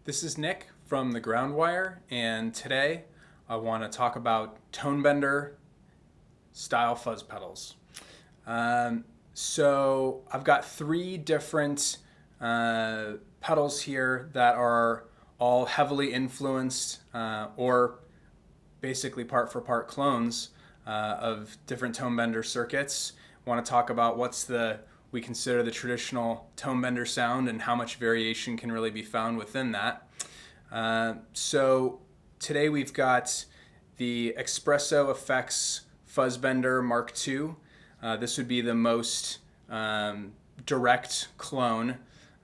This is Nick from the Groundwire, and today I want to talk about Tonebender style fuzz pedals. So I've got three different pedals here that are all heavily influenced or basically part for part clones of different Tonebender circuits. I want to talk about we consider the traditional Tonebender sound and how much variation can really be found within that. So today we've got the Expresso Effects Fuzzbender Mark II. This would be the most direct clone.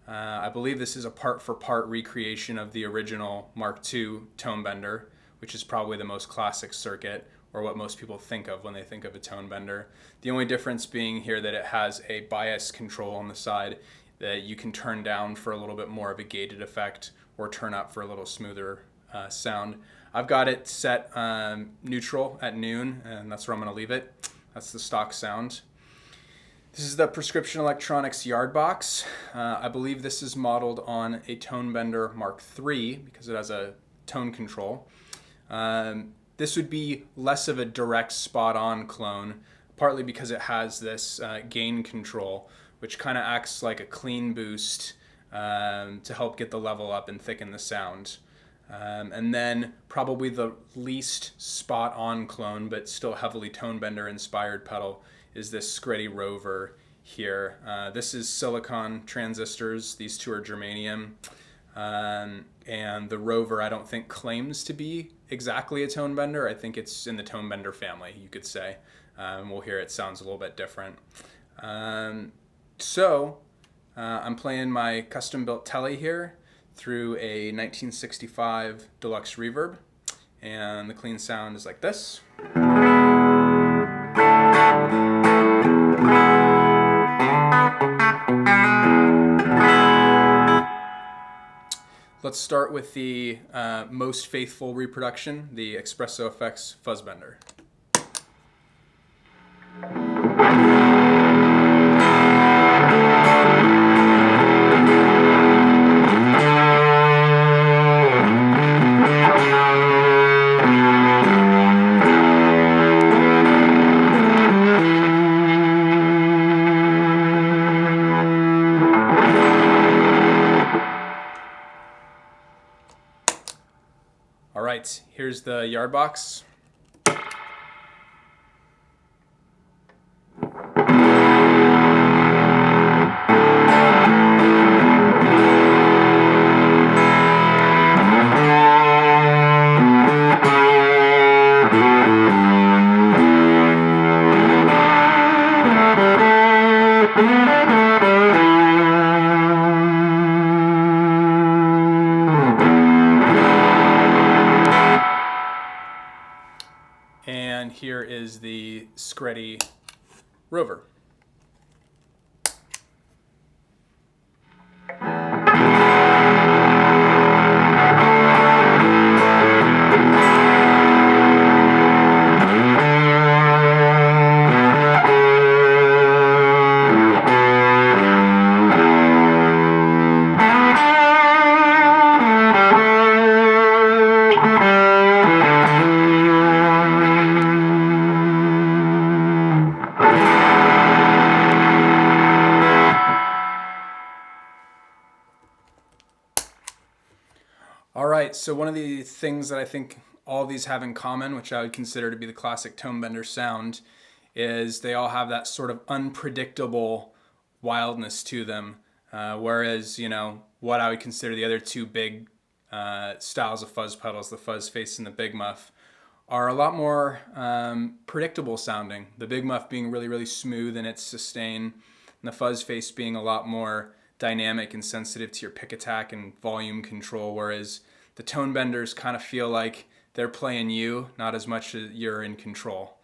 I believe this is a part for part recreation of the original Mark II Tonebender, which is probably the most classic circuit, or what most people think of when they think of a Tonebender. The only difference being here that it has a bias control on the side that you can turn down for a little bit more of a gated effect or turn up for a little smoother sound. I've got it set neutral at noon, and that's where I'm going to leave it. That's the stock sound. This is the Prescription Electronics Yardbox. I believe this is modeled on a Tonebender Mark III because it has a tone control. This would be less of a direct spot-on clone, partly because it has this gain control, which kind of acts like a clean boost to help get the level up and thicken the sound. And then probably the least spot-on clone, but still heavily Tonebender-inspired pedal, is this Skreddy Rover here. This is silicon transistors. These two are germanium. And the Rover I don't think claims to be exactly a Tonebender. I think it's in the Tonebender family, you could say. We'll hear it sounds a little bit different. So I'm playing my custom-built Tele here through a 1965 Deluxe Reverb, and the clean sound is like this. Let's start with the most faithful reproduction, the Expresso Effects Fuzzbender. All right, here's the Yardbox. And here is the Skreddy Rover. All right, so one of the things that I think all these have in common, which I would consider to be the classic Tonebender sound, is they all have that sort of unpredictable wildness to them. Whereas, what I would consider the other two big styles of fuzz pedals, the Fuzz Face and the Big Muff, are a lot more predictable sounding. The Big Muff being really, really smooth in its sustain, and the Fuzz Face being a lot more dynamic and sensitive to your pick attack and volume control, whereas the Tonebenders kind of feel like they're playing you, not as much as you're in control.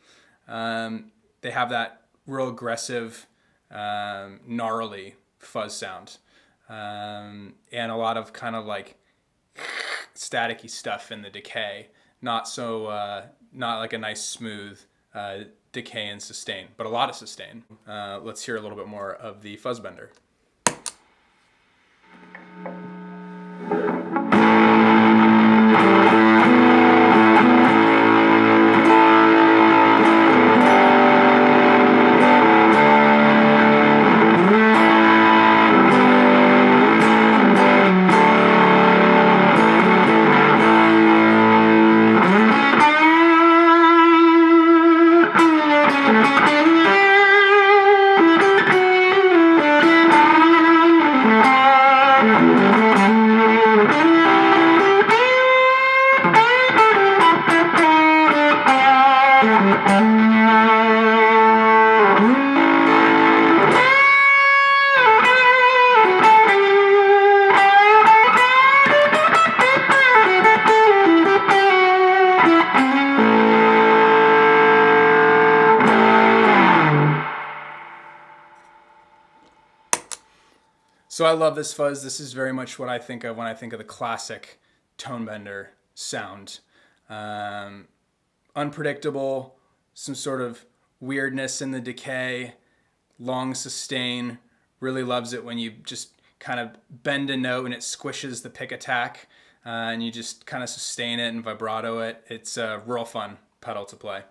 They have that real aggressive, gnarly fuzz sound, and a lot of kind of like staticky stuff in the decay. Not like a nice smooth decay and sustain, but a lot of sustain. Let's hear a little bit more of the Fuzzbender. So I love this fuzz. This is very much what I think of when I think of the classic Tonebender sound. Unpredictable, some sort of weirdness in the decay, long sustain. Really loves it when you just kind of bend a note and it squishes the pick attack, and you just kind of sustain it and vibrato it. It's a real fun pedal to play.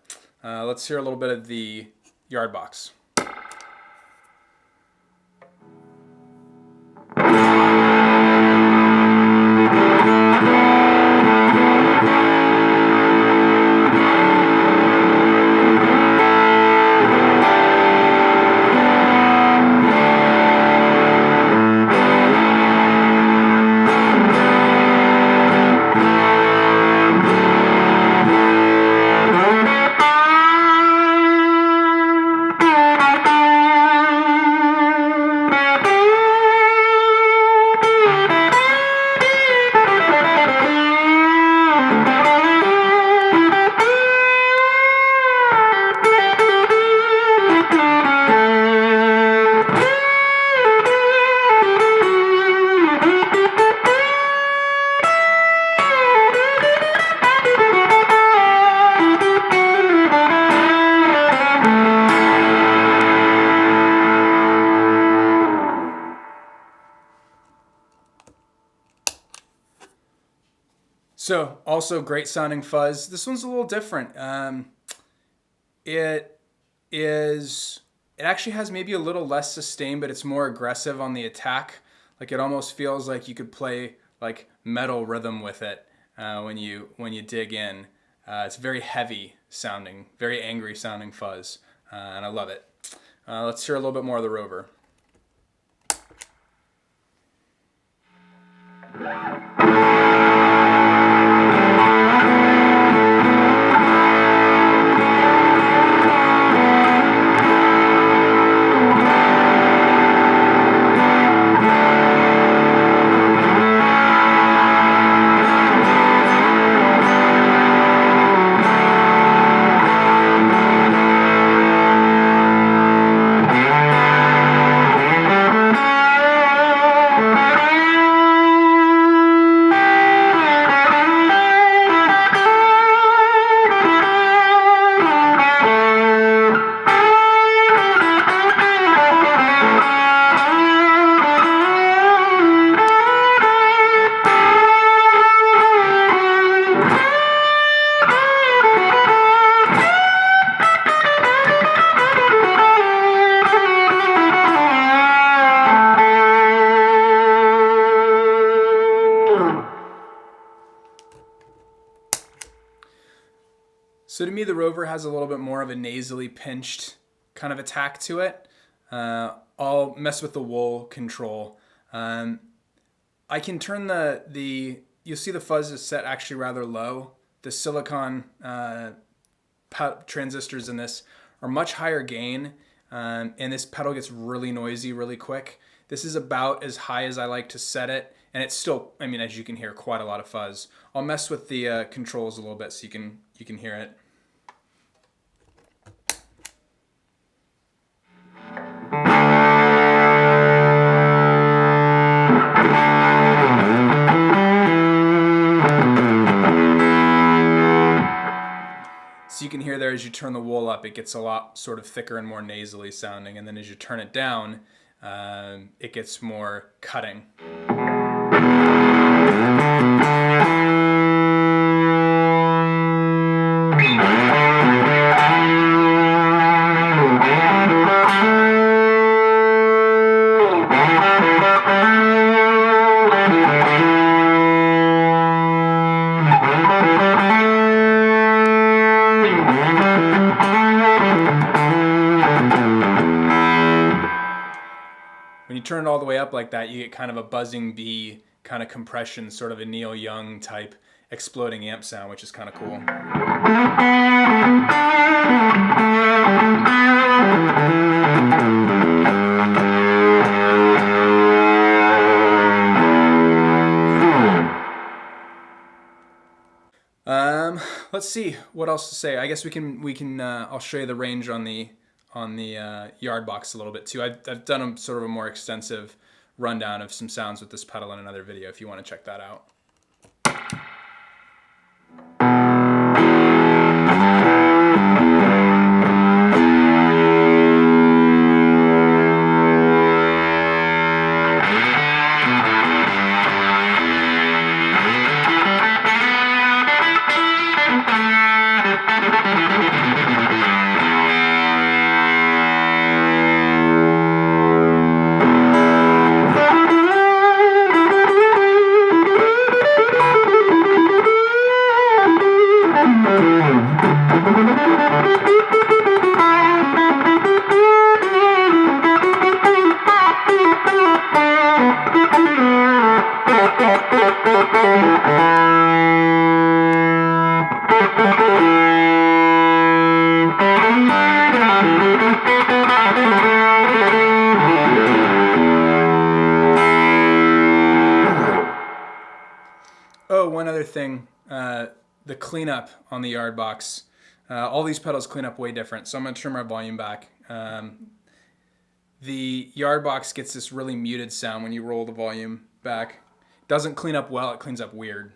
Let's hear a little bit of the Yardbox. So also great sounding fuzz. This one's a little different. It actually has maybe a little less sustain, but it's more aggressive on the attack. Like it almost feels like you could play like metal rhythm with it when you dig in. It's very heavy sounding, very angry sounding fuzz, and I love it. Let's hear a little bit more of the Rover. So to me, the Rover has a little bit more of a nasally pinched kind of attack to it. I'll mess with the wool control. I can turn you'll see the fuzz is set actually rather low. The silicon transistors in this are much higher gain, and this pedal gets really noisy really quick. This is about as high as I like to set it, and it's still, I mean, as you can hear, quite a lot of fuzz. I'll mess with the controls a little bit so you can hear it. So you can hear there as you turn the wool up, it gets a lot sort of thicker and more nasally sounding, and then as you turn it down, it gets more cutting. When you turn it all the way up like that, you get kind of a buzzing bee kind of compression, sort of a Neil Young type exploding amp sound, which is kind of cool. Let's see what else to say. I guess we can. I'll show you the range on the Yardbox a little bit too. I've done a sort of a more extensive rundown of some sounds with this pedal in another video if you want to check that out. Oh, one other thing, the cleanup on the Yardbox. All these pedals clean up way different, so I'm going to turn my volume back. The Yardbox gets this really muted sound when you roll the volume back. It doesn't clean up well, it cleans up weird.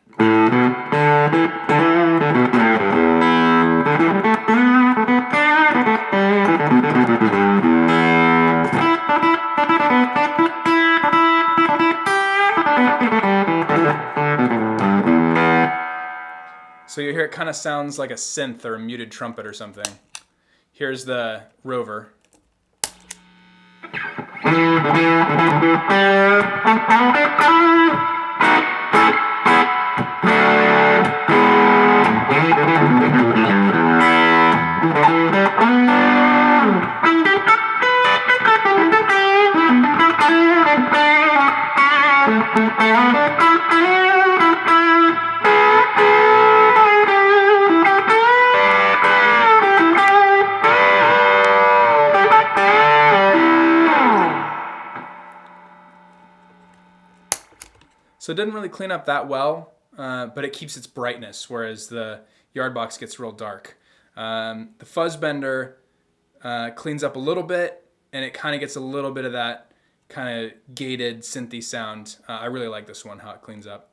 So you hear it kind of sounds like a synth or a muted trumpet or something. Here's the Rover. So it didn't really clean up that well, but it keeps its brightness, whereas the Yardbox gets real dark. The Fuzzbender cleans up a little bit, and it kind of gets a little bit of that kind of gated synthy sound. I really like this one, how it cleans up.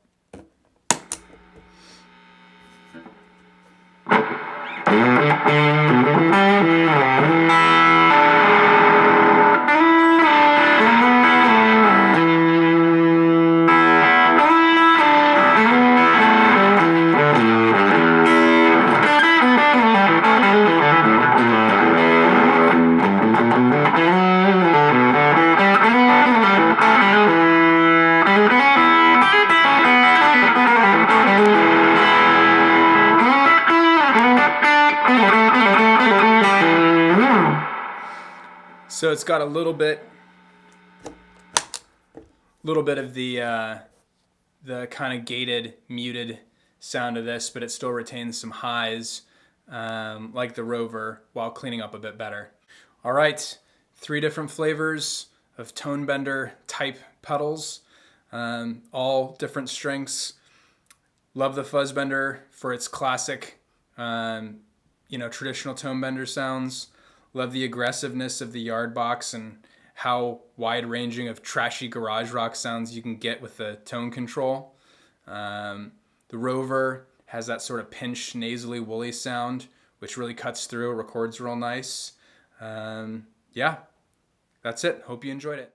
So it's got a little bit of the kind of gated, muted sound of this, but it still retains some highs like the Rover while cleaning up a bit better. All right, 3 different flavors of Tonebender type pedals, all different strengths. Love the Fuzzbender for its classic, traditional Tonebender sounds. Love the aggressiveness of the Yardbox and how wide-ranging of trashy garage rock sounds you can get with the tone control. The Rover has that sort of pinched, nasally, woolly sound, which really cuts through, records real nice. Yeah, that's it. Hope you enjoyed it.